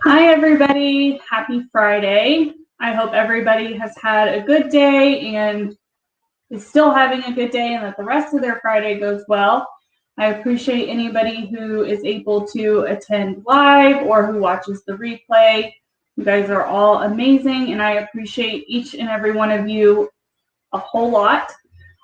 Hi, everybody. Happy Friday. I hope everybody has had a good day and is still having a good day and that the rest of their Friday goes well. I appreciate anybody who is able to attend live or who watches the replay. You guys are all amazing, and I appreciate each and every one of you a whole lot.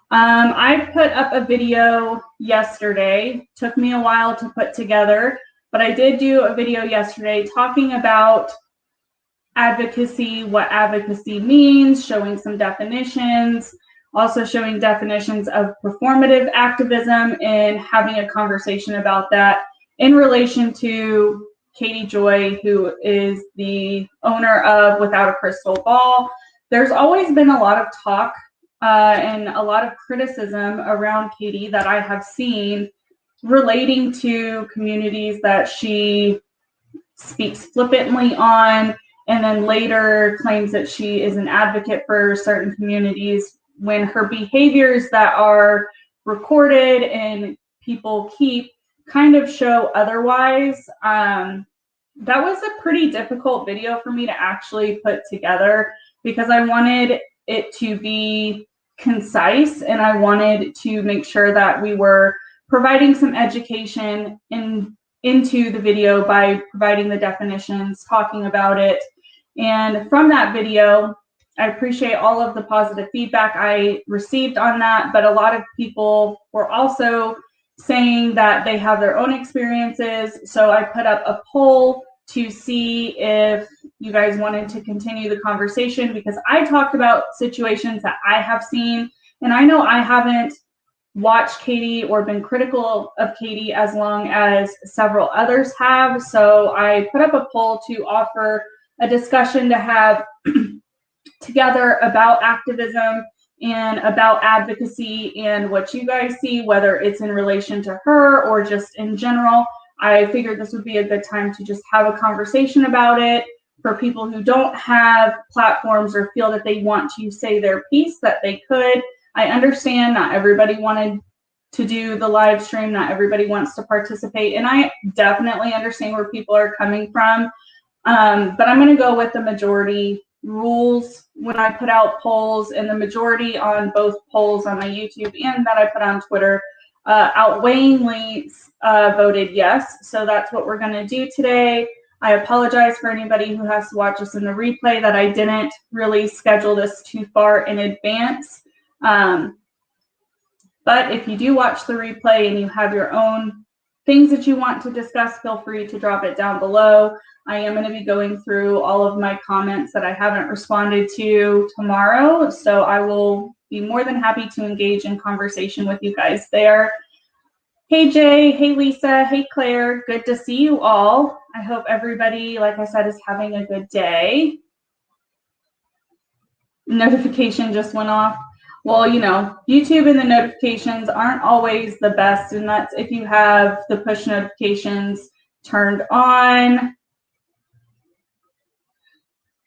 I put up a video yesterday. Took me a while to put together, but I did do a video yesterday talking about advocacy, what advocacy means, showing some definitions, also showing definitions of performative activism and having a conversation about that in relation to Katie Joy, who is the owner of Without a Crystal Ball. There's always been a lot of talk and a lot of criticism around Katie that I have seen relating to communities that she speaks flippantly on, and then later claims that she is an advocate for certain communities when her behaviors that are recorded and people keep kind of show otherwise. That was a pretty difficult video for me to actually put together because I wanted it to be concise and I wanted to make sure that we were providing some education into the video by providing the definitions, talking about it. And from that video, I appreciate all of the positive feedback I received on that, but a lot of people were also saying that they have their own experiences. So I put up a poll to see if you guys wanted to continue the conversation, because I talked about situations that I have seen, and I know I haven't watched Katie or been critical of Katie as long as several others have. So I put up a poll to offer a discussion to have together about activism and about advocacy and what you guys see, whether it's in relation to her or just in general. I figured this would be a good time to just have a conversation about it for people who don't have platforms or feel that they want to say their piece, that they could. I understand not everybody wanted to do the live stream, not everybody wants to participate, and I definitely understand where people are coming from. But I'm going to go with the majority rules when I put out polls, and the majority on both polls on my YouTube and that I put on Twitter outweighingly voted yes. So that's what we're going to do today. I apologize for anybody who has to watch this in the replay that I didn't really schedule this too far in advance. But if you do watch the replay and you have your own things that you want to discuss, feel free to drop it down below. I am going to be going through all of my comments that I haven't responded to tomorrow, so I will be more than happy to engage in conversation with you guys there. Hey Jay, hey Lisa, hey Claire, good to see you all. I hope everybody, like I said, is having a good day. Notification just went off. Well, you know, YouTube and the notifications aren't always the best, and that's if you have the push notifications turned on.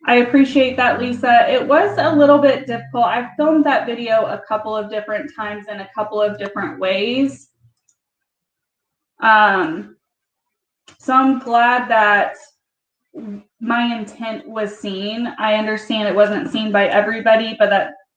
I appreciate that, Lisa. It was a little bit difficult. I filmed that video a couple of different times in a couple of different ways. So I'm glad that my intent was seen. I understand it wasn't seen by everybody, but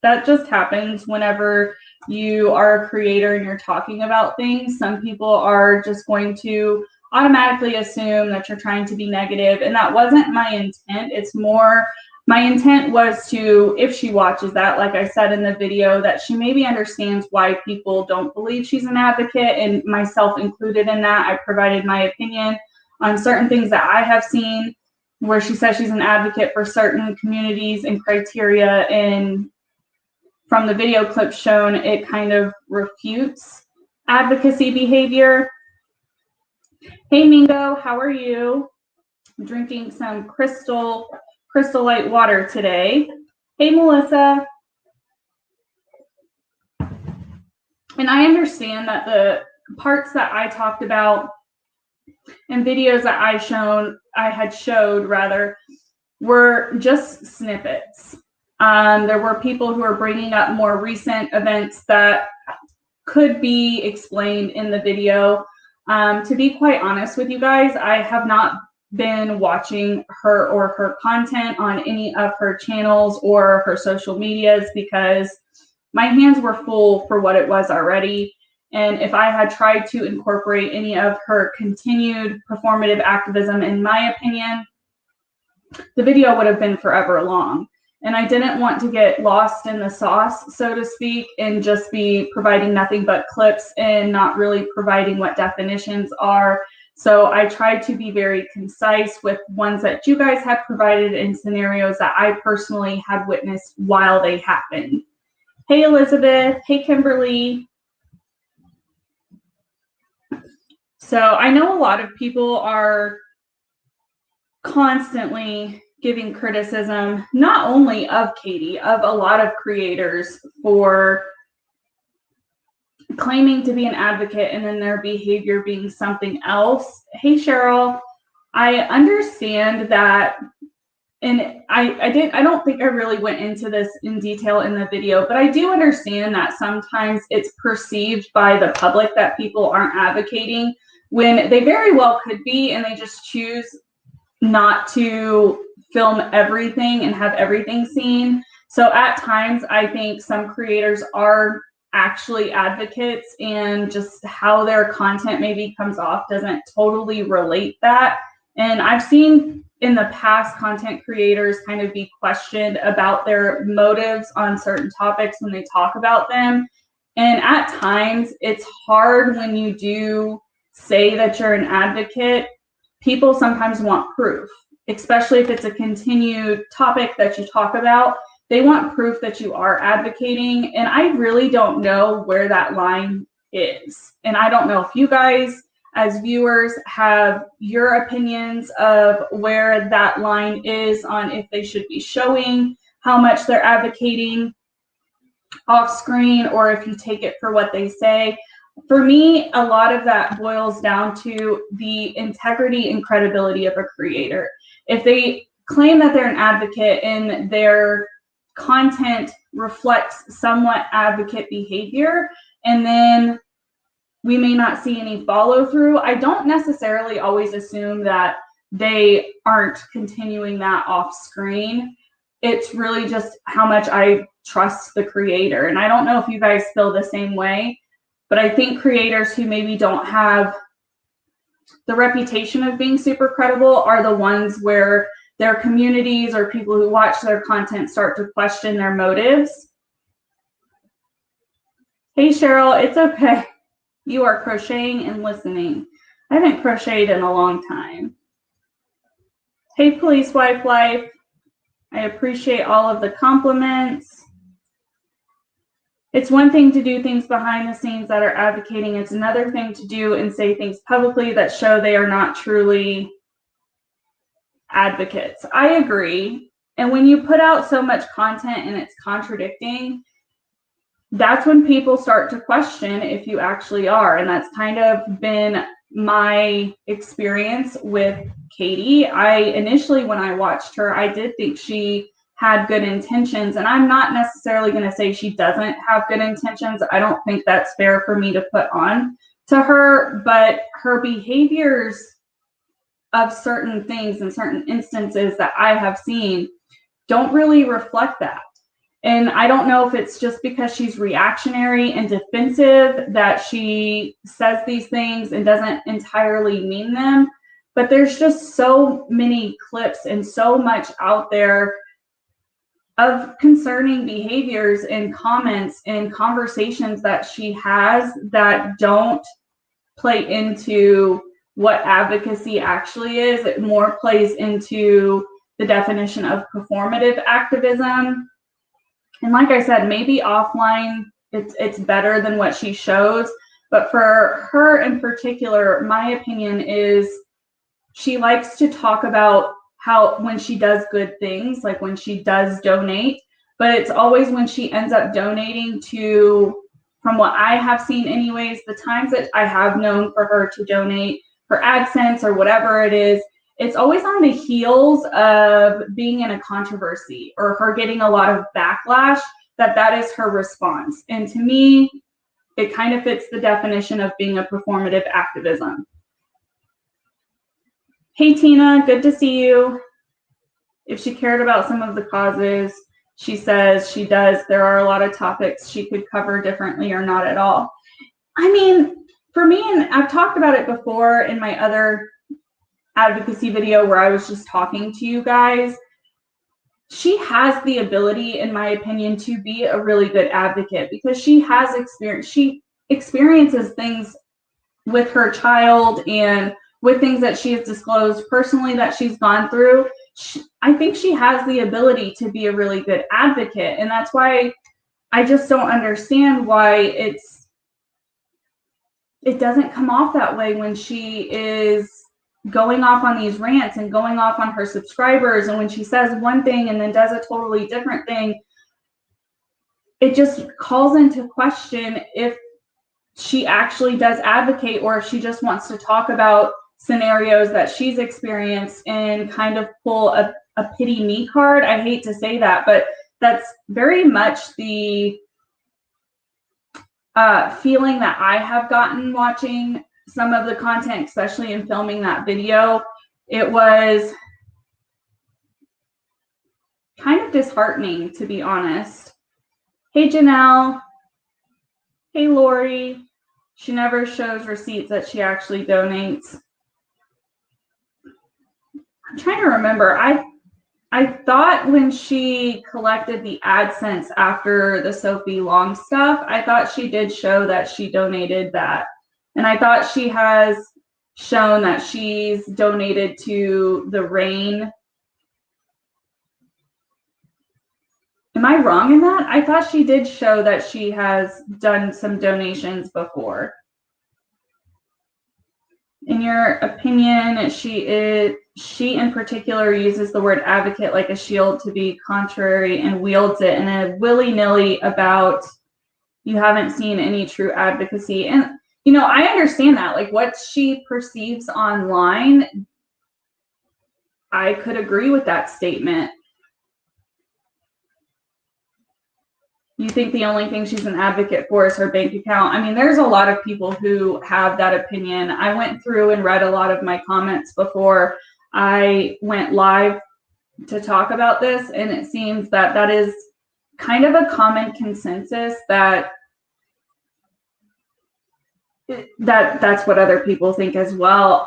that just happens whenever you are a creator and you're talking about things. Some people are just going to automatically assume that you're trying to be negative, and that wasn't my intent. It's more, my intent was to, if she watches that, like I said in the video, that she maybe understands why people don't believe she's an advocate, and myself included in that. I provided my opinion on certain things that I have seen where she says she's an advocate for certain communities and criteria, and from the video clip shown, it kind of refutes advocacy behavior. Hey Mingo, how are you? I'm drinking some crystal light water today. Hey Melissa. And I understand that the parts that I talked about and videos that I had showed were just snippets. There were people who are bringing up more recent events that could be explained in the video. To be quite honest with you guys, I have not been watching her or her content on any of her channels or her social medias because my hands were full for what it was already. And if I had tried to incorporate any of her continued performative activism, in my opinion, the video would have been forever long. And I didn't want to get lost in the sauce, so to speak, and just be providing nothing but clips and not really providing what definitions are. So I tried to be very concise with ones that you guys had provided in scenarios that I personally had witnessed while they happened. Hey, Elizabeth. Hey, Kimberly. So I know a lot of people are constantly giving criticism, not only of Katie, of a lot of creators for claiming to be an advocate and then their behavior being something else. Hey, Cheryl, I understand that, and I don't think I really went into this in detail in the video, but I do understand that sometimes it's perceived by the public that people aren't advocating when they very well could be, and they just choose not to film everything and have everything seen. So at times I think some creators are actually advocates, and just how their content maybe comes off doesn't totally relate that. And I've seen in the past content creators kind of be questioned about their motives on certain topics when they talk about them. And at times it's hard when you do say that you're an advocate. People sometimes want proof, especially if it's a continued topic that you talk about. They want proof that you are advocating, and I really don't know where that line is. And I don't know if you guys as viewers have your opinions of where that line is on if they should be showing how much they're advocating off screen, or if you take it for what they say. For me, a lot of that boils down to the integrity and credibility of a creator. If they claim that they're an advocate and their content reflects somewhat advocate behavior, and then we may not see any follow through, I don't necessarily always assume that they aren't continuing that off screen. It's really just how much I trust the creator. And I don't know if you guys feel the same way, but I think creators who maybe don't have the reputation of being super credible are the ones where their communities or people who watch their content start to question their motives. Hey, Cheryl, it's okay. You are crocheting and listening. I haven't crocheted in a long time. Hey, Police Wife Life. I appreciate all of the compliments. It's one thing to do things behind the scenes that are advocating. It's another thing to do and say things publicly that show they are not truly advocates. I agree. And when you put out so much content and it's contradicting, that's when people start to question if you actually are. And that's kind of been my experience with Katie. I initially, when I watched her, I did think she had good intentions, and I'm not necessarily going to say she doesn't have good intentions. I don't think that's fair for me to put on to her, but her behaviors of certain things and certain instances that I have seen don't really reflect that. And I don't know if it's just because she's reactionary and defensive that she says these things and doesn't entirely mean them, but there's just so many clips and so much out there of concerning behaviors and comments and conversations that she has that don't play into what advocacy actually is. It more plays into the definition of performative activism. And like I said, maybe offline it's better than what she shows, but for her in particular, my opinion is she likes to talk about how when she does good things, like when she does donate, but it's always when she ends up donating to, from what I have seen anyways, the times that I have known for her to donate for AdSense or whatever it is, it's always on the heels of being in a controversy or her getting a lot of backlash, that is her response. And to me, it kind of fits the definition of being a performative activism. Hey, Tina, good to see you. If she cared about some of the causes, she says she does. There are a lot of topics she could cover differently or not at all. I mean, for me, and I've talked about it before in my other advocacy video where I was just talking to you guys, she has the ability, in my opinion, to be a really good advocate because she has experience. She experiences things with her child and with things that she has disclosed personally that she's gone through. I think she has the ability to be a really good advocate. And that's why I just don't understand why it doesn't come off that way when she is going off on these rants and going off on her subscribers. And when she says one thing and then does a totally different thing, it just calls into question if she actually does advocate or if she just wants to talk about scenarios that she's experienced and kind of pull a pity me card. I hate to say that, but that's very much the feeling that I have gotten watching some of the content, especially in filming that video. It was kind of disheartening, to be honest. Hey, Janelle. Hey, Lori. She never shows receipts that she actually donates. I'm trying to remember. I thought when she collected the AdSense after the Sophie Long stuff, I thought she did show that she donated that. And I thought she has shown that she's donated to the RAIN. Am I wrong in that? I thought she did show that she has done some donations before. In your opinion, she in particular uses the word advocate like a shield to be contrary and wields it in a willy-nilly about you haven't seen any true advocacy. And, you know, I understand that. Like what she perceives online, I could agree with that statement. You think the only thing she's an advocate for is her bank account? I mean, there's a lot of people who have that opinion. I went through and read a lot of my comments before I went live to talk about this, and it seems that that is kind of a common consensus that that's what other people think as well.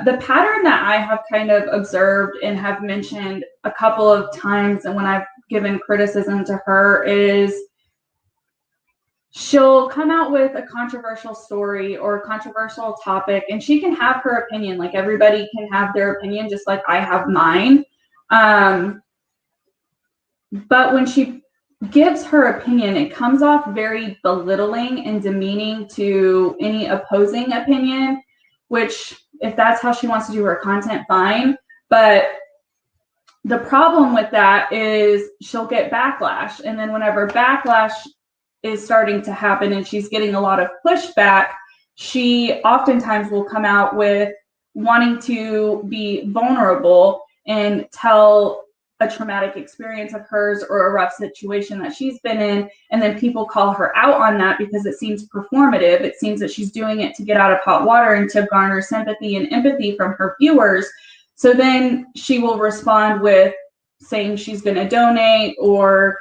The pattern that I have kind of observed and have mentioned a couple of times, and when I've given criticism to her, is she'll come out with a controversial story or a controversial topic, and she can have her opinion. Like everybody can have their opinion, just like I have mine. But when she gives her opinion, it comes off very belittling and demeaning to any opposing opinion, which if that's how she wants to do her content, fine. But the problem with that is she'll get backlash. And then whenever backlash is starting to happen and she's getting a lot of pushback, she oftentimes will come out with wanting to be vulnerable and tell a traumatic experience of hers or a rough situation that she's been in, and then people call her out on that because it seems performative. It seems that she's doing it to get out of hot water and to garner sympathy and empathy from her viewers. So then she will respond with saying she's going to donate or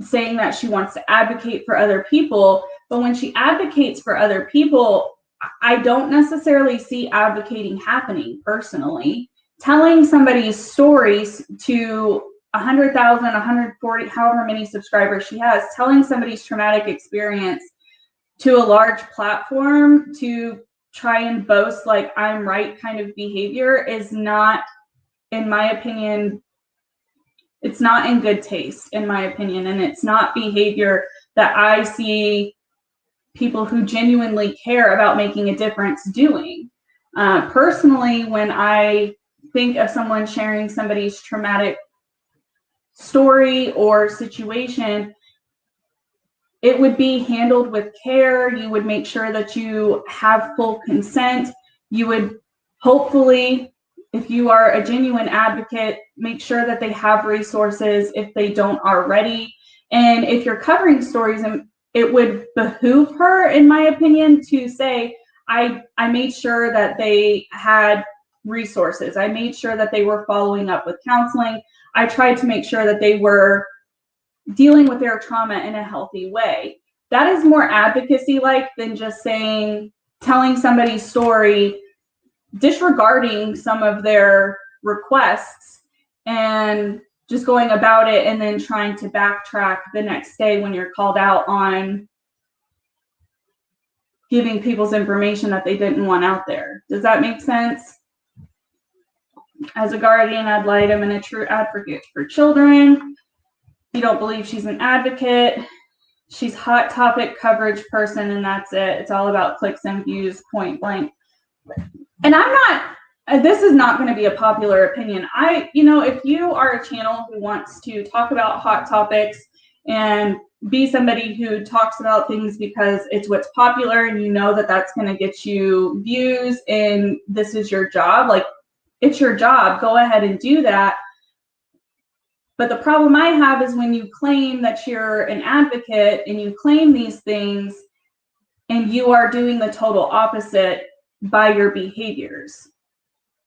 saying that she wants to advocate for other people. But when she advocates for other people, I don't necessarily see advocating happening personally. Telling somebody's stories to 100,000, 140, however many subscribers she has, telling somebody's traumatic experience to a large platform to try and boast like I'm right kind of behavior is not, in my opinion, it's not in good taste, in my opinion, and it's not behavior that I see people who genuinely care about making a difference doing. Personally, when I think of someone sharing somebody's traumatic story or situation, it would be handled with care. You would make sure that you have full consent. You would hopefully, if you are a genuine advocate, make sure that they have resources if they don't already. And if you're covering stories, it would behoove her, in my opinion, to say, I made sure that they had resources. I made sure that they were following up with counseling. I tried to make sure that they were dealing with their trauma in a healthy way. That is more advocacy-like than just telling somebody's story, disregarding some of their requests and just going about it and then trying to backtrack the next day when you're called out on giving people's information that they didn't want out there. Does that make sense? As a guardian ad litem and a true advocate for children, you don't believe she's an advocate. She's hot topic coverage person, and that's it. It's all about clicks and views, point blank. And I'm not, this is not going to be a popular opinion. If you are a channel who wants to talk about hot topics and be somebody who talks about things because it's what's popular and you know that that's going to get you views and this is your job, like it's your job, go ahead and do that. But the problem I have is when you claim that you're an advocate and you claim these things and you are doing the total opposite by your behaviors.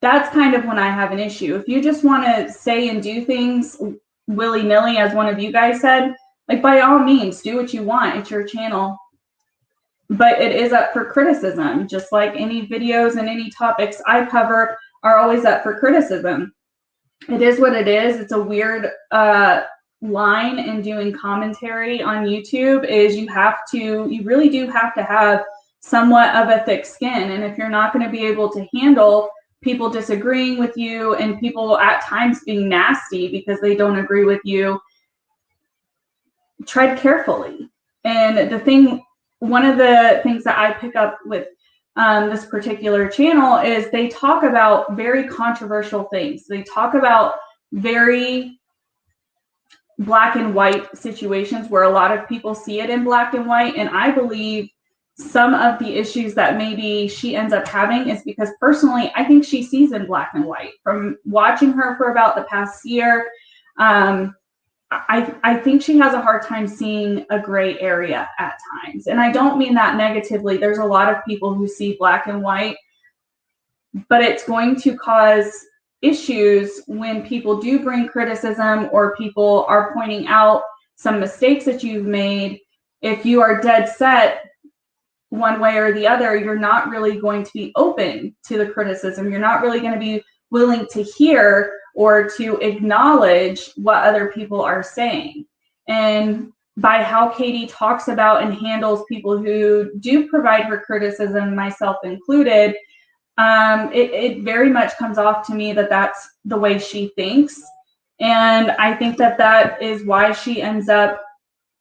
That's kind of when I have an issue. If you just want to say and do things willy-nilly, as one of you guys said, like by all means, do what you want. It's your channel. But it is up for criticism, just like any videos and any topics I cover are always up for criticism. It is what it is. It's a weird line in doing commentary on YouTube is you really do have to have somewhat of a thick skin. And if you're not going to be able to handle people disagreeing with you and people at times being nasty because they don't agree with you, tread carefully. And one of the things that I pick up with this particular channel is they talk about very controversial things. They talk about very black and white situations where a lot of people see it in black and white. And I believe some of the issues that maybe she ends up having is because personally, I think she sees in black and white. From watching her for about the past year, I think she has a hard time seeing a gray area at times. And I don't mean that negatively. There's a lot of people who see black and white, but it's going to cause issues when people do bring criticism or people are pointing out some mistakes that you've made. If you are dead set one way or the other, you're not really going to be open to the criticism. You're not really going to be willing to hear or to acknowledge what other people are saying. And by how Katie talks about and handles people who do provide her criticism, myself included, it very much comes off to me that that's the way she thinks. And I think that that is why she ends up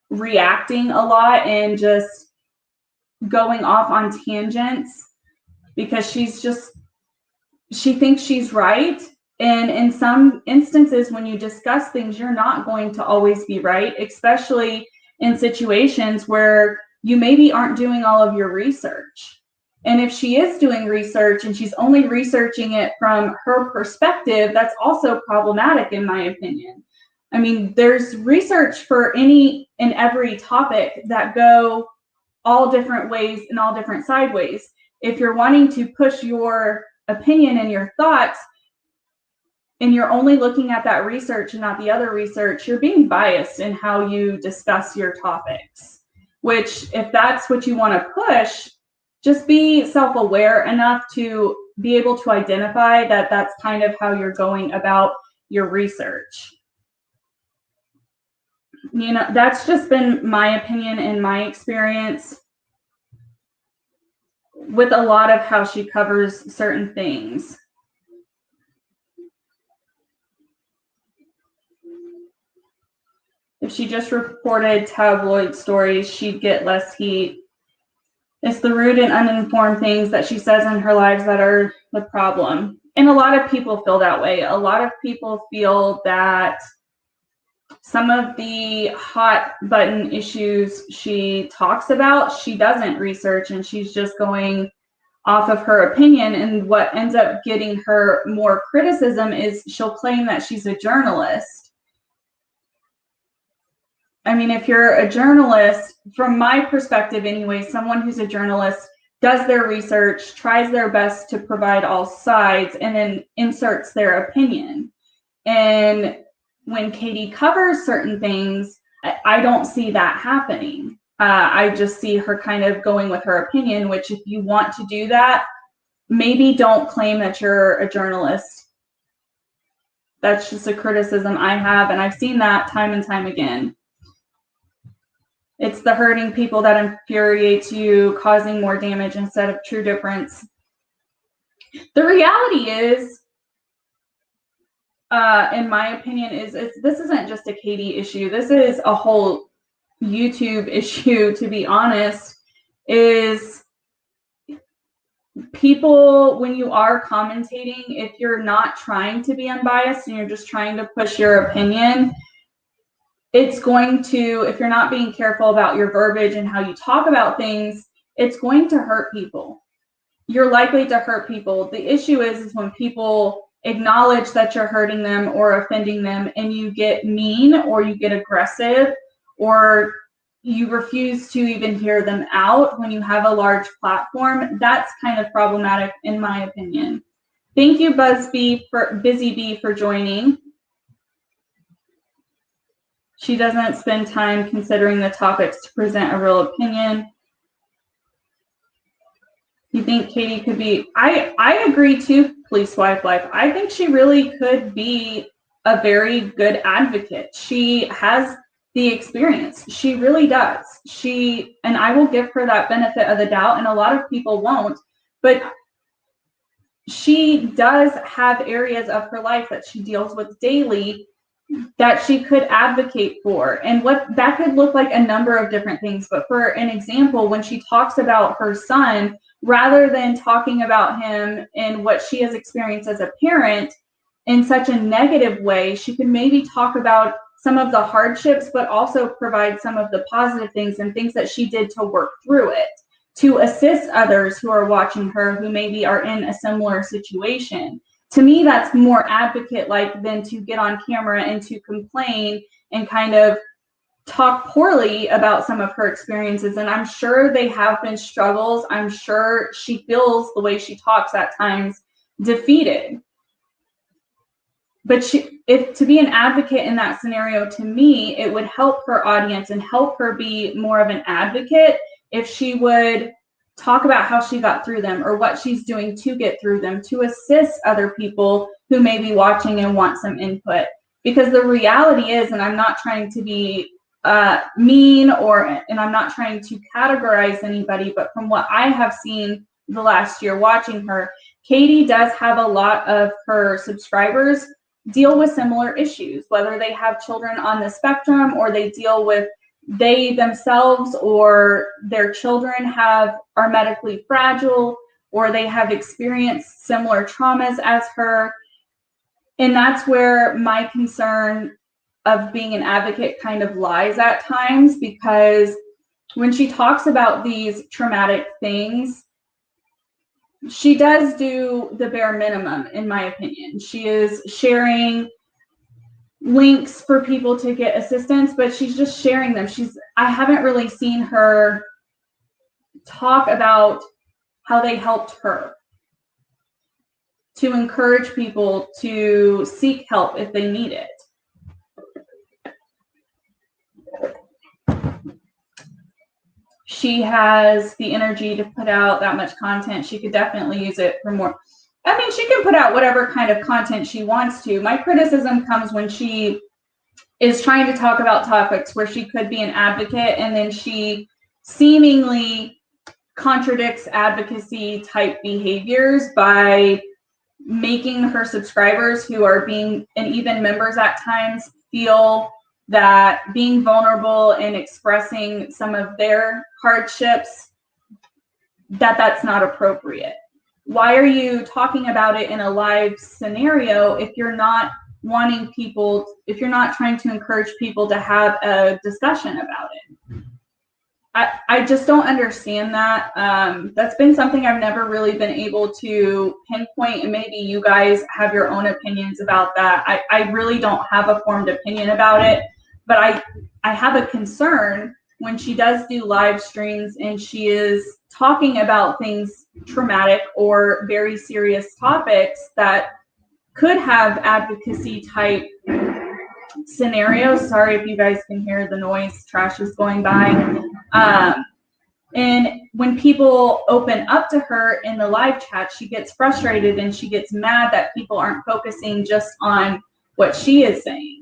reacting a lot and just going off on tangents, because she thinks she's right. And in some instances, when you discuss things, you're not going to always be right, especially in situations where you maybe aren't doing all of your research. And if she is doing research and she's only researching it from her perspective, that's also problematic, in my opinion. I mean, there's research for any and every topic that go all different ways and all different sideways. If you're wanting to push your opinion and your thoughts, and you're only looking at that research and not the other research, you're being biased in how you discuss your topics. Which, if that's what you want to push, just be self-aware enough to be able to identify that that's kind of how you're going about your research. You know, that's just been my opinion and my experience with a lot of how she covers certain things. If she just reported tabloid stories, she'd get less heat. It's the rude and uninformed things that she says in her lives that are the problem. And a lot of people feel that way. A lot of people feel that some of the hot button issues she talks about, she doesn't research, and she's just going off of her opinion. And what ends up getting her more criticism is she'll claim that she's a journalist. I mean, if you're a journalist, from my perspective anyway, someone who's a journalist does their research, tries their best to provide all sides, and then inserts their opinion. And when Katie covers certain things, I don't see that happening. I just see her kind of going with her opinion, which if you want to do that, maybe don't claim that you're a journalist. That's just a criticism I have, and I've seen that time and time again. It's the hurting people that infuriates you, causing more damage instead of true difference. The reality is, in my opinion, is this isn't just a Katie issue. This is a whole YouTube issue, to be honest. Is people, when you are commentating, if you're not trying to be unbiased and you're just trying to push your opinion, it's going to, if you're not being careful about your verbiage and how you talk about things, it's going to hurt people. You're likely to hurt people. The issue is when people acknowledge that you're hurting them or offending them and you get mean or you get aggressive or you refuse to even hear them out when you have a large platform. That's kind of problematic in my opinion. Thank you, Busy Bee, for joining. She doesn't spend time considering the topics to present a real opinion. You think Katie could be, I agree too, Police Wife Life. I think she really could be a very good advocate. She has the experience. She really does. And I will give her that benefit of the doubt, and a lot of people won't, but she does have areas of her life that she deals with daily that she could advocate for. And what that could look like a number of different things. But for an example, when she talks about her son, rather than talking about him and what she has experienced as a parent in such a negative way, she could maybe talk about some of the hardships, but also provide some of the positive things and things that she did to work through it, to assist others who are watching her who maybe are in a similar situation. To me, that's more advocate-like than to get on camera and to complain and kind of talk poorly about some of her experiences. And I'm sure they have been struggles. I'm sure she feels the way she talks at times defeated. But to be an advocate in that scenario, to me, it would help her audience and help her be more of an advocate if she would talk about how she got through them or what she's doing to get through them, to assist other people who may be watching and want some input. Because the reality is, and I'm not trying to be mean and I'm not trying to categorize anybody, but from what I have seen the last year watching her, Katie does have a lot of her subscribers deal with similar issues, whether they have children on the spectrum or they themselves or their children are medically fragile or they have experienced similar traumas as her. And that's where my concern of being an advocate kind of lies at times, because when she talks about these traumatic things, she does do the bare minimum, in my opinion. She is sharing links for people to get assistance, but she's just sharing them. I haven't really seen her talk about how they helped her, to encourage people to seek help if they need it. She has the energy to put out that much content. She could definitely use it for more. I mean, she can put out whatever kind of content she wants to. My criticism comes when she is trying to talk about topics where she could be an advocate and then she seemingly contradicts advocacy type behaviors by making her subscribers, who are being, and even members at times, feel that being vulnerable and expressing some of their hardships, that's not appropriate. Why are you talking about it in a live scenario if you're not wanting people, if you're not trying to encourage people to have a discussion about it? I just don't understand that. That's been something I've never really been able to pinpoint, and maybe you guys have your own opinions about that. I really don't have a formed opinion about it, but I have a concern when she does do live streams and she is talking about things traumatic or very serious topics that could have advocacy type scenarios. Sorry if you guys can hear the noise, trash is going by. And when people open up to her in the live chat, she gets frustrated and she gets mad that people aren't focusing just on what she is saying.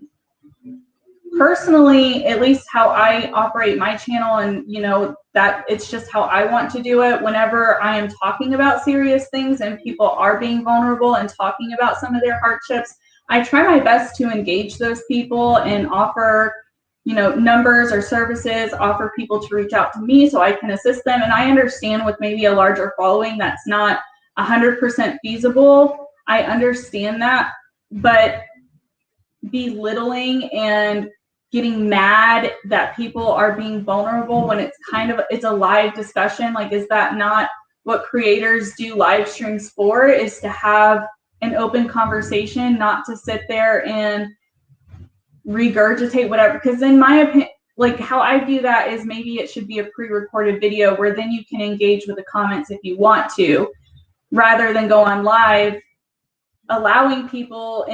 Personally, at least how I operate my channel, and you know, that it's just how I want to do it. Whenever I am talking about serious things and people are being vulnerable and talking about some of their hardships, I try my best to engage those people and offer, you know, numbers or services, offer people to reach out to me so I can assist them. And I understand with maybe a larger following, that's not 100% feasible. I understand that, but belittling and getting mad that people are being vulnerable when it's a live discussion, like, is that not what creators do live streams for? Is to have an open conversation, not to sit there and regurgitate whatever. Because in my opinion, like, how I view that is maybe it should be a pre-recorded video where then you can engage with the comments if you want to, rather than go on live, allowing people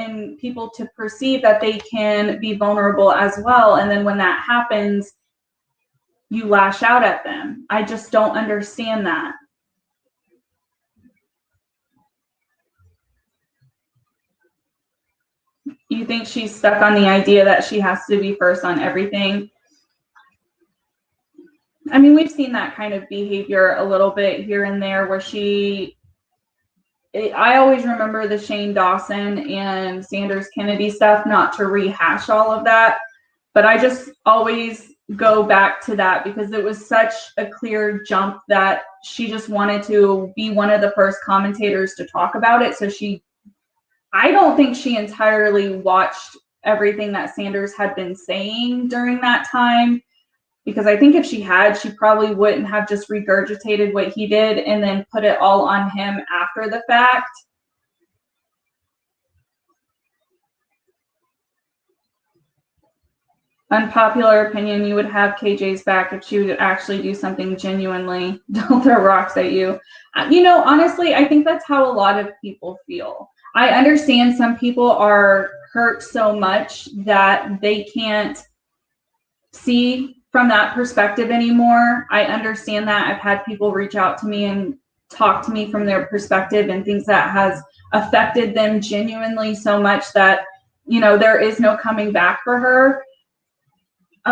to perceive that they can be vulnerable as well. And then when that happens, you lash out at them. I just don't understand that. You think she's stuck on the idea that she has to be first on everything? I mean, we've seen that kind of behavior a little bit here and there where I always remember the Shane Dawson and Sanders Kennedy stuff, not to rehash all of that, but I just always go back to that because it was such a clear jump that she just wanted to be one of the first commentators to talk about it. So I don't think she entirely watched everything that Sanders had been saying during that time, because I think if she had, she probably wouldn't have just regurgitated what he did and then put it all on him after the fact. Unpopular opinion, you would have KJ's back if she would actually do something genuinely. Don't throw rocks at you. You know, honestly, I think that's how a lot of people feel. I understand some people are hurt so much that they can't see from that perspective anymore. I understand that. I've had people reach out to me and talk to me from their perspective and things that has affected them genuinely so much that, you know, there is no coming back for her.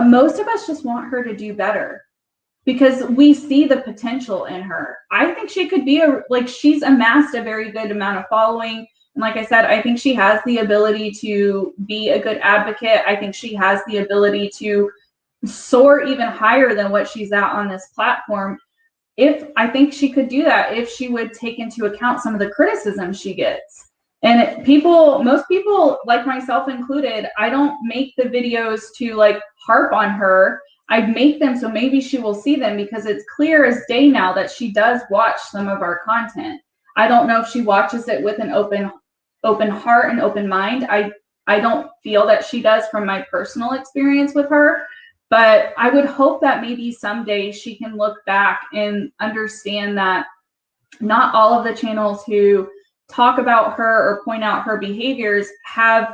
Most of us just want her to do better because we see the potential in her. I think she could be she's amassed a very good amount of following. And like I said, I think she has the ability to be a good advocate. I think she has the ability to soar even higher than what she's at on this platform. I think she could do that if she would take into account some of the criticism she gets. And most people, like myself included, I don't make the videos to like harp on her. I make them so maybe she will see them, because it's clear as day now that she does watch some of our content. I don't know if she watches it with an open heart and open mind. I don't feel that she does from my personal experience with her. But I would hope that maybe someday she can look back and understand that not all of the channels who talk about her or point out her behaviors have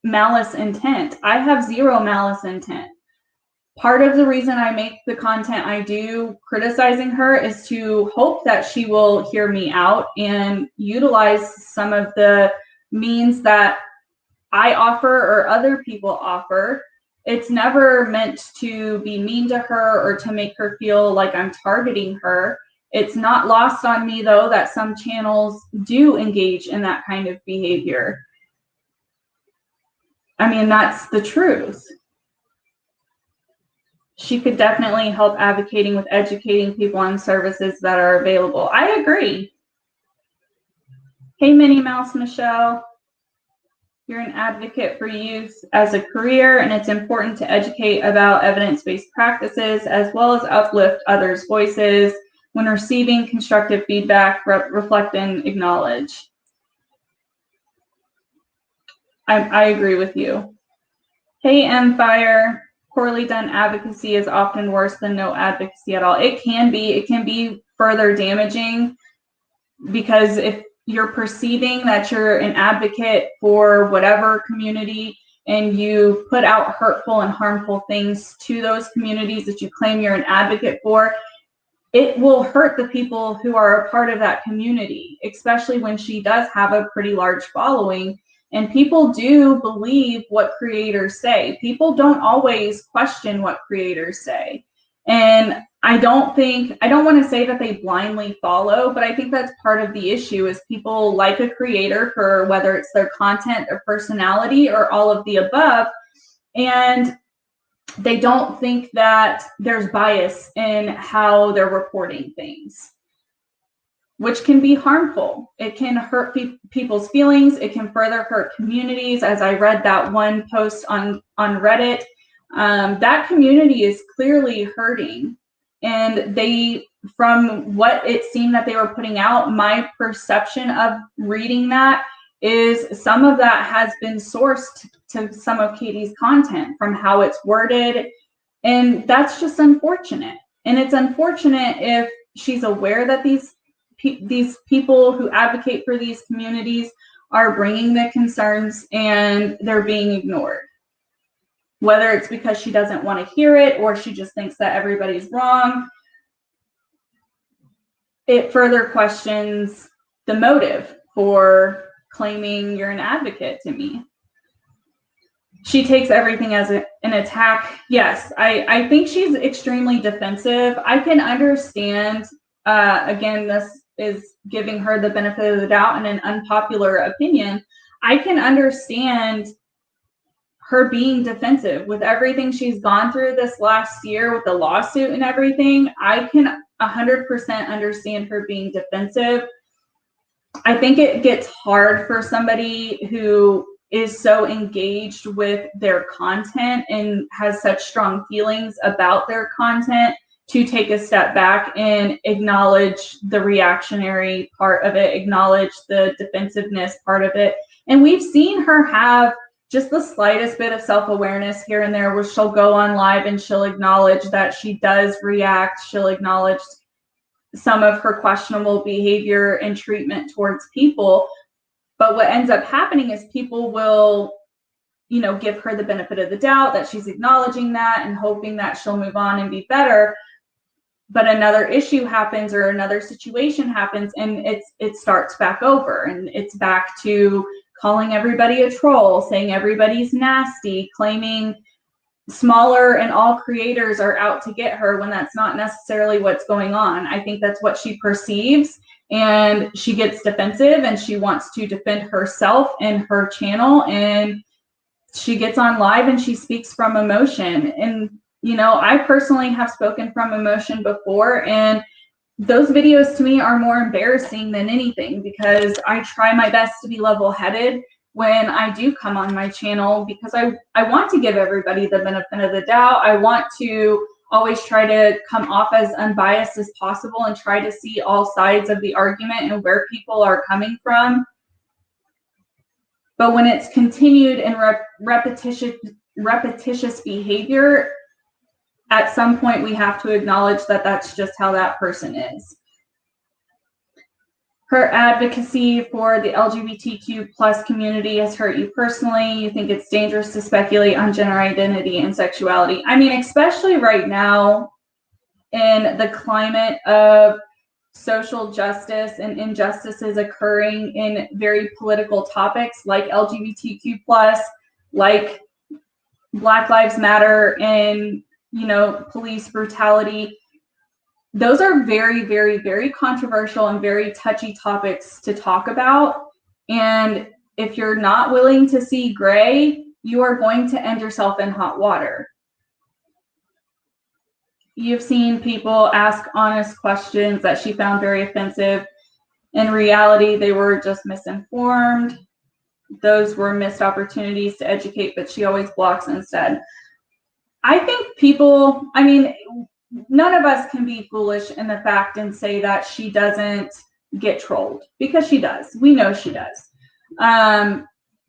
malice intent. I have zero malice intent. Part of the reason I make the content I do criticizing her is to hope that she will hear me out and utilize some of the means that I offer or other people offer. It's never meant to be mean to her or to make her feel like I'm targeting her. It's not lost on me, though, that some channels do engage in that kind of behavior. I mean, that's the truth. She could definitely help advocating with educating people on services that are available. I agree. Hey, Minnie Mouse Michelle. You're an advocate for youth as a career, and it's important to educate about evidence-based practices as well as uplift others' voices. When receiving constructive feedback, reflect and acknowledge. I agree with you. Hey, Empire. poorly done advocacy is often worse than no advocacy at all. It can be further damaging, because if you're perceiving that you're an advocate for whatever community and you put out hurtful and harmful things to those communities that you claim you're an advocate for, it will hurt the people who are a part of that community, especially when she does have a pretty large following. And people do believe what creators say. People don't always question what creators say. And I don't want to say that they blindly follow, but I think that's part of the issue, is people like a creator for whether it's their content, their personality, or all of the above. And they don't think that there's bias in how they're reporting things, which can be harmful. It can hurt people's feelings. It can further hurt communities. As I read that one post on Reddit, that community is clearly hurting. And from what it seemed that they were putting out, my perception of reading that is some of that has been sourced to some of Katie's content from how it's worded. And that's just unfortunate. And it's unfortunate if she's aware that these people who advocate for these communities are bringing the concerns and they're being ignored. Whether it's because she doesn't want to hear it or she just thinks that everybody's wrong, it further questions the motive for claiming you're an advocate to me. She takes everything as an attack. Yes, I think she's extremely defensive. I can understand, again, this is giving her the benefit of the doubt and an unpopular opinion. I can understand her being defensive with everything she's gone through this last year with the lawsuit and everything. I can 100% understand her being defensive. I think it gets hard for somebody who is so engaged with their content and has such strong feelings about their content to take a step back and acknowledge the reactionary part of it, acknowledge the defensiveness part of it. And we've seen her have just the slightest bit of self-awareness here and there, where she'll go on live and she'll acknowledge that she does react. She'll acknowledge some of her questionable behavior and treatment towards people. But what ends up happening is people will, give her the benefit of the doubt that she's acknowledging that and hoping that she'll move on and be better. But another issue happens or another situation happens and it starts back over, and it's back to calling everybody a troll, saying everybody's nasty, claiming smaller and all creators are out to get her, when that's not necessarily what's going on. I think that's what she perceives, and she gets defensive and she wants to defend herself and her channel, and she gets on live and she speaks from emotion. And I personally have spoken from emotion before, and those videos to me are more embarrassing than anything, because I try my best to be level-headed when I do come on my channel, because I want to give everybody the benefit of the doubt. I want to always try to come off as unbiased as possible and try to see all sides of the argument and where people are coming from. But when it's continued and repetitious behavior, at some point we have to acknowledge that that's just how that person is. Her advocacy for the LGBTQ plus community has hurt you personally. You think it's dangerous to speculate on gender identity and sexuality. I mean, especially right now in the climate of social justice and injustices occurring in very political topics like LGBTQ plus, like Black Lives Matter, and police brutality. Those are very, very, very controversial and very touchy topics to talk about. And if you're not willing to see gray, you are going to end yourself in hot water. You've seen people ask honest questions that she found very offensive. In reality, they were just misinformed. Those were missed opportunities to educate, but she always blocks instead. I think none of us can be foolish in the fact and say that she doesn't get trolled, because she does. We know she does.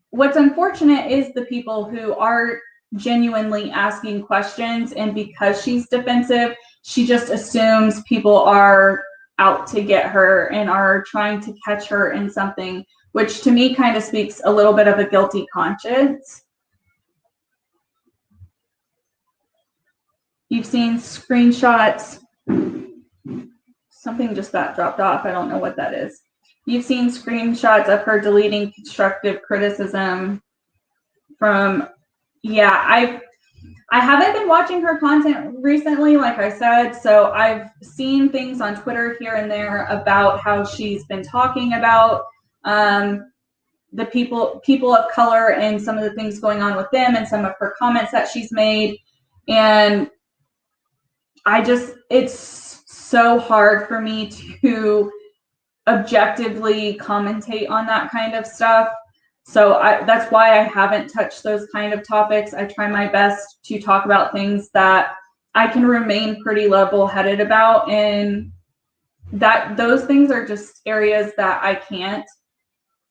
What's unfortunate is the people who are genuinely asking questions, and because she's defensive, she just assumes people are out to get her and are trying to catch her in something, which to me kind of speaks a little bit of a guilty conscience. You've seen screenshots. Something just got dropped off. I don't know what that is. You've seen screenshots of her deleting constructive criticism from, yeah, I haven't been watching her content recently, like I said, so I've seen things on Twitter here and there about how she's been talking about the people of color and some of the things going on with them and some of her comments that she's made. And it's so hard for me to objectively commentate on that kind of stuff. So that's why I haven't touched those kind of topics. I try my best to talk about things that I can remain pretty level-headed about, and that those things are just areas that I can't.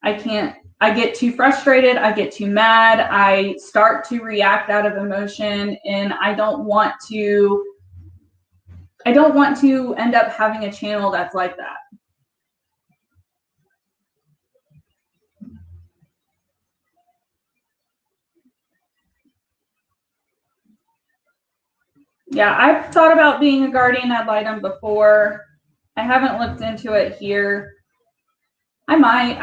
I get too frustrated, I get too mad, I start to react out of emotion, and I don't want to end up having a channel that's like that. Yeah, I've thought about being a guardian ad litem before. I haven't looked into it here. I might.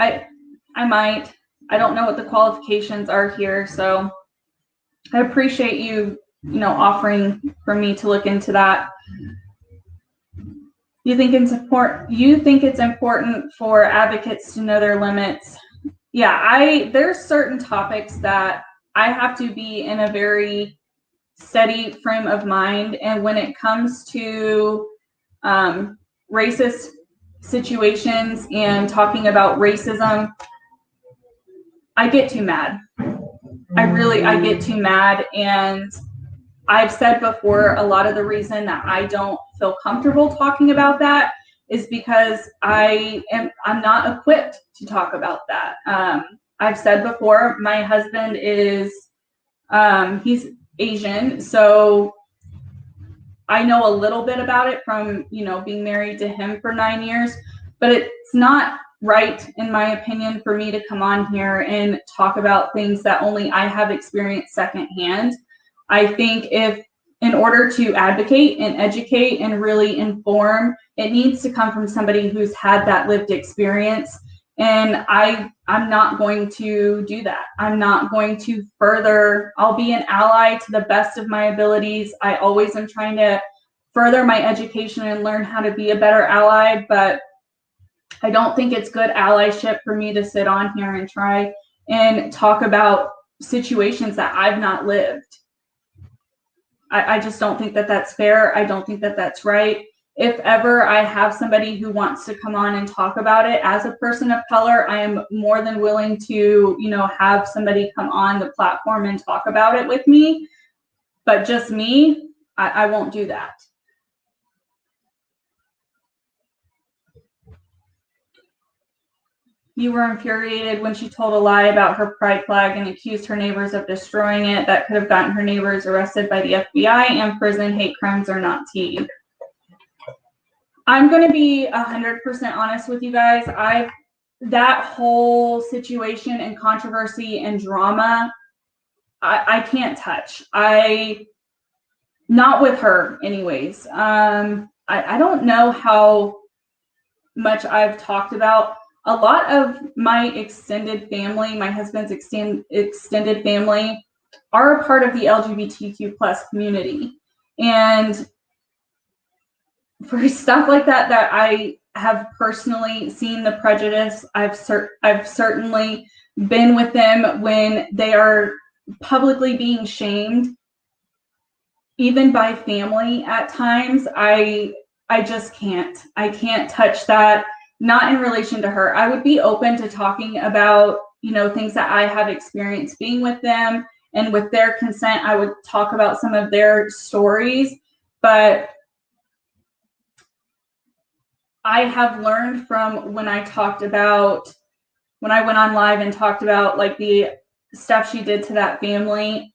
I don't know what the qualifications are here, so I appreciate you offering for me to look into that. You think it's important for advocates to know their limits? Yeah, there's certain topics that I have to be in a very steady frame of mind, and when it comes to racist situations and talking about racism, I get too mad. I get too mad, and I've said before, a lot of the reason that I don't feel comfortable talking about that is because I'm not equipped to talk about that. I've said before, my husband is he's Asian, so I know a little bit about it from being married to him for 9 years, but it's not right, in my opinion, for me to come on here and talk about things that only I have experienced secondhand. I think in order to advocate and educate and really inform, it needs to come from somebody who's had that lived experience. And I'm not going to do that. I'm not going to I'll be an ally to the best of my abilities. I always am trying to further my education and learn how to be a better ally, but I don't think it's good allyship for me to sit on here and try and talk about situations that I've not lived. I just don't think that that's fair. I don't think that that's right. If ever I have somebody who wants to come on and talk about it as a person of color, I am more than willing to, have somebody come on the platform and talk about it with me. But just me, I won't do that. You were infuriated when she told a lie about her pride flag and accused her neighbors of destroying it. That could have gotten her neighbors arrested by the FBI and prison. Hate crimes are not tea. I'm going to be 100% honest with you guys. That whole situation and controversy and drama, I can't touch. Not with her anyways. I don't know how much I've talked about. A lot of my extended family, my husband's extended family, are a part of the LGBTQ plus community. And for stuff like that I have personally seen the prejudice. I've certainly been with them when they are publicly being shamed, even by family at times. I just can't. I can't touch that. Not in relation to her. I would be open to talking about, things that I have experienced being with them, and with their consent, I would talk about some of their stories. But I have learned from when I went on live and talked about like the stuff she did to that family,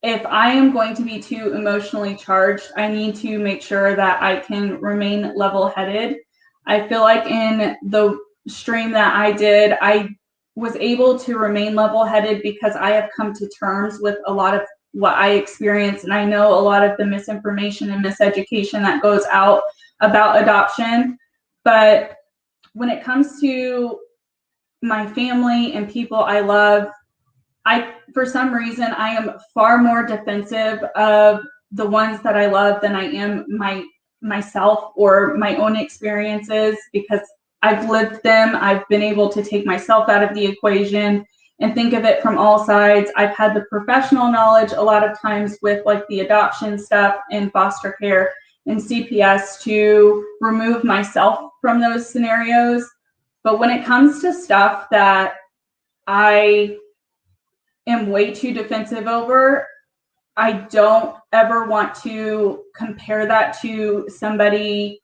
if I am going to be too emotionally charged, I need to make sure that I can remain level-headed. I feel like in the stream that I did, I was able to remain level-headed because I have come to terms with a lot of what I experienced, and I know a lot of the misinformation and miseducation that goes out about adoption. But when it comes to my family and people I love, for some reason, I am far more defensive of the ones that I love than I am myself or my own experiences, because I've lived them. I've been able to take myself out of the equation and think of it from all sides. I've had the professional knowledge a lot of times with like the adoption stuff and foster care and CPS to remove myself from those scenarios. But when it comes to stuff that I am way too defensive over, I don't ever want to compare that to somebody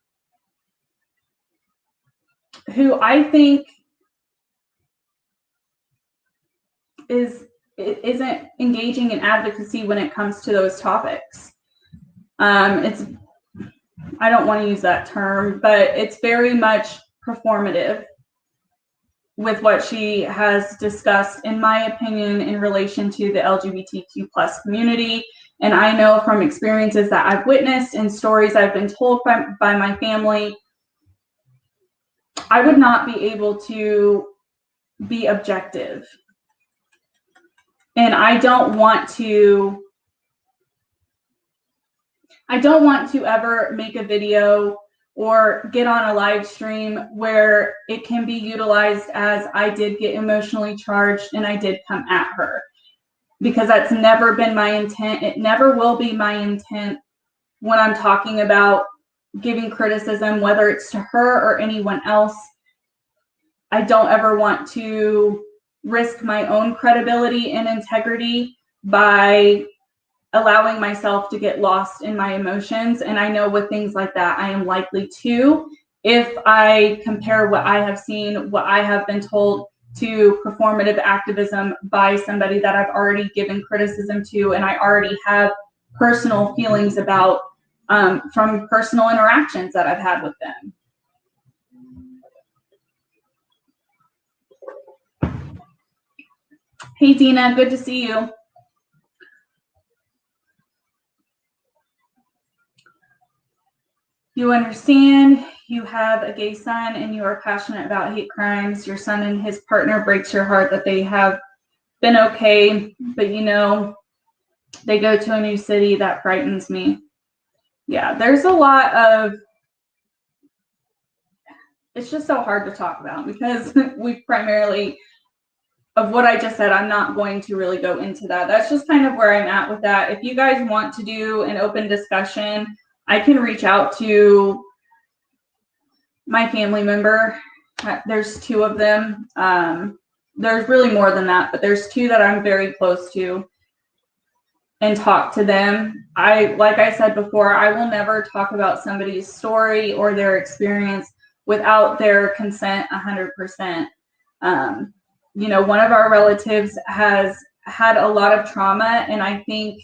who I think isn't engaging in advocacy when it comes to those topics. I don't want to use that term, but it's very much performative with what she has discussed, in my opinion, in relation to the LGBTQ plus community. And I know from experiences that I've witnessed and stories I've been told by my family, I would not be able to be objective. And I don't want to ever make a video or get on a live stream where it can be utilized as I did get emotionally charged and I did come at her, because that's never been my intent. It never will be my intent when I'm talking about giving criticism, whether it's to her or anyone else. I don't ever want to risk my own credibility and integrity by allowing myself to get lost in my emotions. And I know with things like that, I am likely to, if I compare what I have seen, what I have been told, to performative activism by somebody that I've already given criticism to, and I already have personal feelings about from personal interactions that I've had with them. Hey, Dina, good to see you. You understand you have a gay son and you are passionate about hate crimes. Your son and his partner breaks your heart that they have been okay, but you know, they go to a new city. That frightens me. Yeah, there's a lot of, it's just so hard to talk about because we primarily, of what I just said, I'm not going to really go into that. That's just kind of where I'm at with that. If you guys want to do an open discussion, I can reach out to my family member. There's two of them. There's really more than that, but there's two that I'm very close to, and talk to them. Like I said before, I will never talk about somebody's story or their experience without their consent 100%. You know, one of our relatives has had a lot of trauma, and I think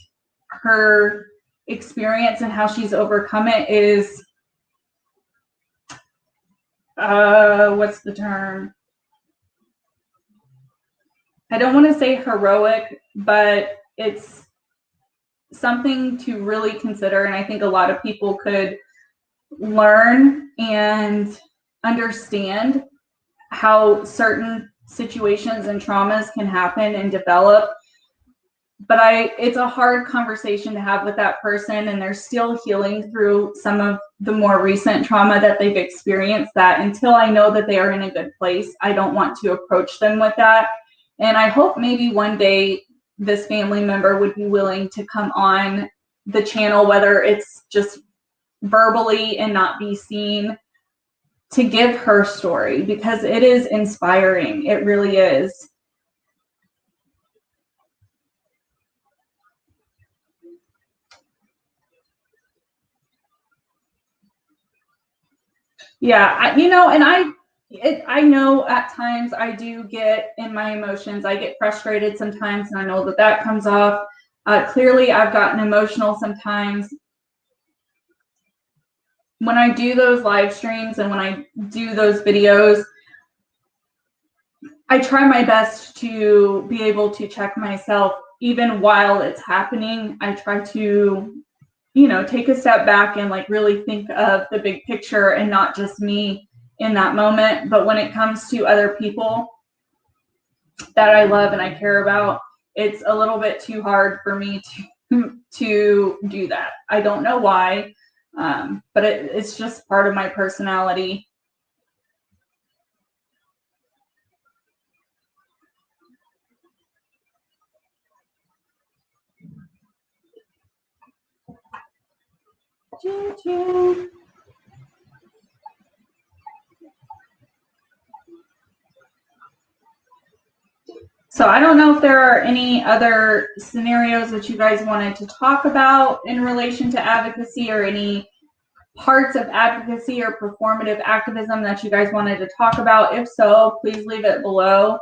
her experience and how she's overcome it is, what's the term? I don't want to say heroic, but it's something to really consider. And I think a lot of people could learn and understand how certain situations and traumas can happen and develop. But it's a hard conversation to have with that person, and they're still healing through some of the more recent trauma that they've experienced, that until I know that they are in a good place, I don't want to approach them with that. And I hope maybe one day this family member would be willing to come on the channel, whether it's just verbally and not be seen, to give her story, because it is inspiring. It really is. Yeah, you know, and I know at times I do get in my emotions. I get frustrated sometimes, and I know that comes off. Clearly, I've gotten emotional sometimes. When I do those live streams and when I do those videos, I try my best to be able to check myself even while it's happening. I try to, take a step back and like really think of the big picture and not just me in that moment. But when it comes to other people that I love and I care about, it's a little bit too hard for me to do that. I don't know why, but it's just part of my personality. So I don't know if there are any other scenarios that you guys wanted to talk about in relation to advocacy, or any parts of advocacy or performative activism that you guys wanted to talk about. If so, please leave it below.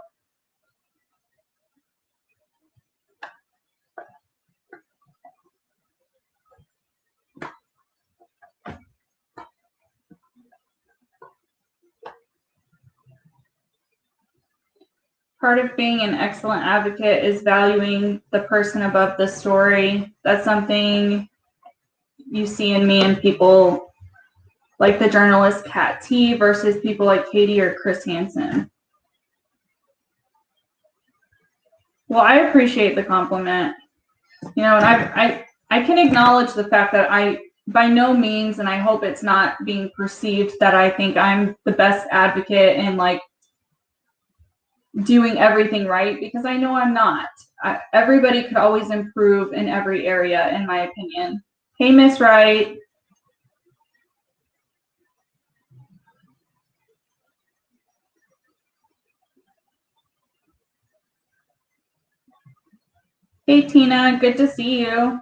Part of being an excellent advocate is valuing the person above the story. That's something you see in me and people like the journalist Kat T versus people like Katie or Chris Hansen. Well, I appreciate the compliment. And I can acknowledge the fact that I, by no means, and I hope it's not being perceived that I think I'm the best advocate and like doing everything right, because I know I'm not. Everybody could always improve in every area, in my opinion. Hey, Miss Wright. Hey, Tina, good to see you.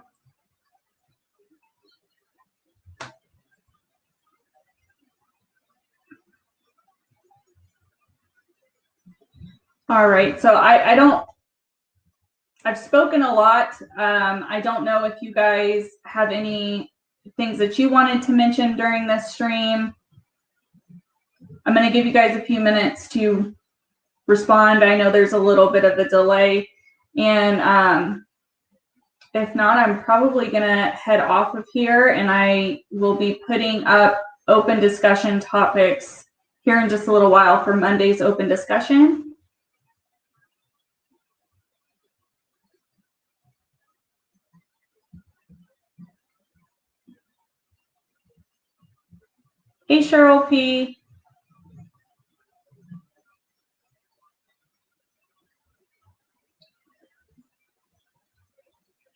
All right, so I've spoken a lot. I don't know if you guys have any things that you wanted to mention during this stream. I'm going to give you guys a few minutes to respond. I know there's a little bit of a delay, and if not, I'm probably going to head off of here, and I will be putting up open discussion topics here in just a little while for Monday's open discussion. Hey, Cheryl P.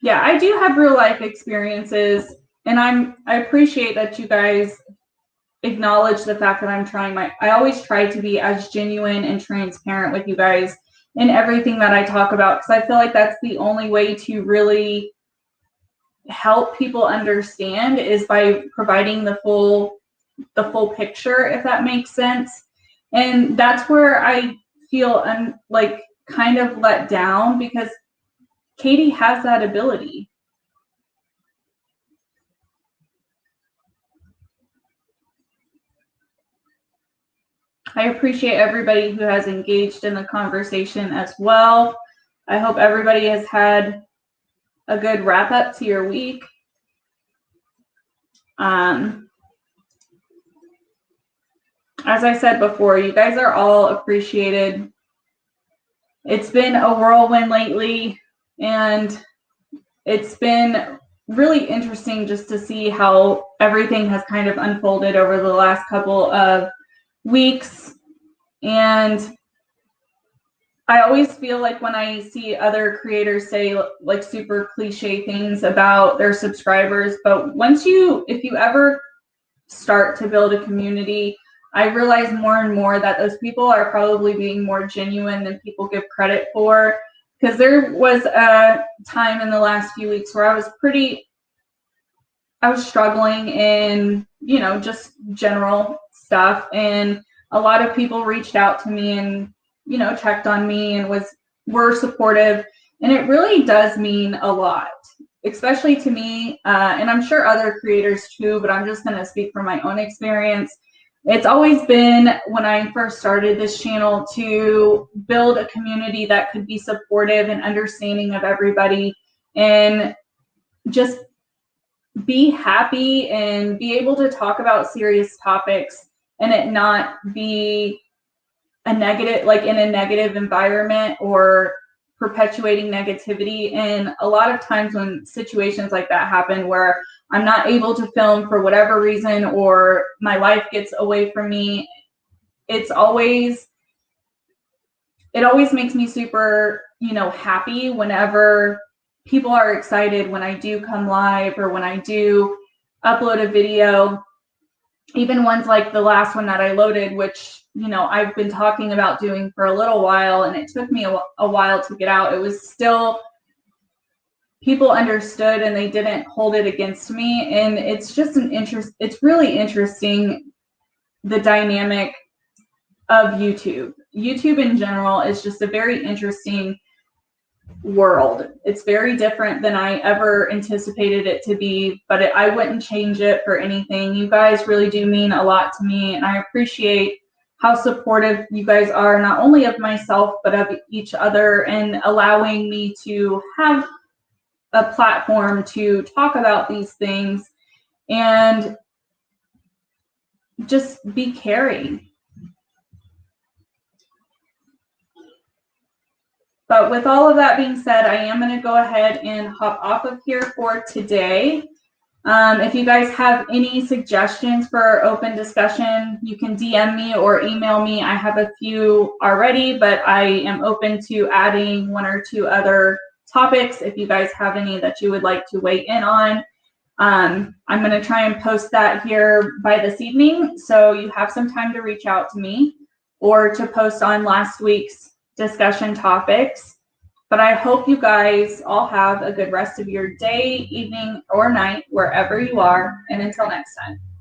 Yeah, I do have real life experiences, and I appreciate that you guys acknowledge the fact that I'm trying I always try to be as genuine and transparent with you guys in everything that I talk about, because I feel like that's the only way to really help people understand, is by providing the full picture, if that makes sense. And that's where I feel like kind of let down, because Katie has that ability. I appreciate everybody who has engaged in the conversation as well. I hope everybody has had a good wrap up to your week. As I said before, you guys are all appreciated. It's been a whirlwind lately, and it's been really interesting just to see how everything has kind of unfolded over the last couple of weeks. And I always feel like when I see other creators say like super cliche things about their subscribers, but if you ever start to build a community, I realize more and more that those people are probably being more genuine than people give credit for. Because there was a time in the last few weeks where I was struggling in, just general stuff. And a lot of people reached out to me and, checked on me and were supportive. And it really does mean a lot, especially to me, and I'm sure other creators too, but I'm just going to speak from my own experience. It's always been, when I first started this channel, to build a community that could be supportive and understanding of everybody, and just be happy and be able to talk about serious topics and it not be a negative, like in a negative environment or perpetuating negativity. And a lot of times when situations like that happen where I'm not able to film for whatever reason, or my life gets away from me, it always makes me super, happy whenever people are excited when I do come live or when I do upload a video. Even ones like the last one that I loaded, which, I've been talking about doing for a little while, and it took me a while to get out. It was still, people understood and they didn't hold it against me. And it's just it's really interesting, the dynamic of YouTube. YouTube in general is just a very interesting world. It's very different than I ever anticipated it to be, but I wouldn't change it for anything. You guys really do mean a lot to me, and I appreciate how supportive you guys are, not only of myself, but of each other, and allowing me to have a platform to talk about these things and just be caring. But with all of that being said, I am going to go ahead and hop off of here for today. If you guys have any suggestions for open discussion, you can DM me or email me. I have a few already, but I am open to adding one or two other topics if you guys have any that you would like to weigh in on. I'm going to try and post that here by this evening, so you have some time to reach out to me or to post on last week's discussion topics. But I hope you guys all have a good rest of your day, evening, or night, wherever you are. And until next time.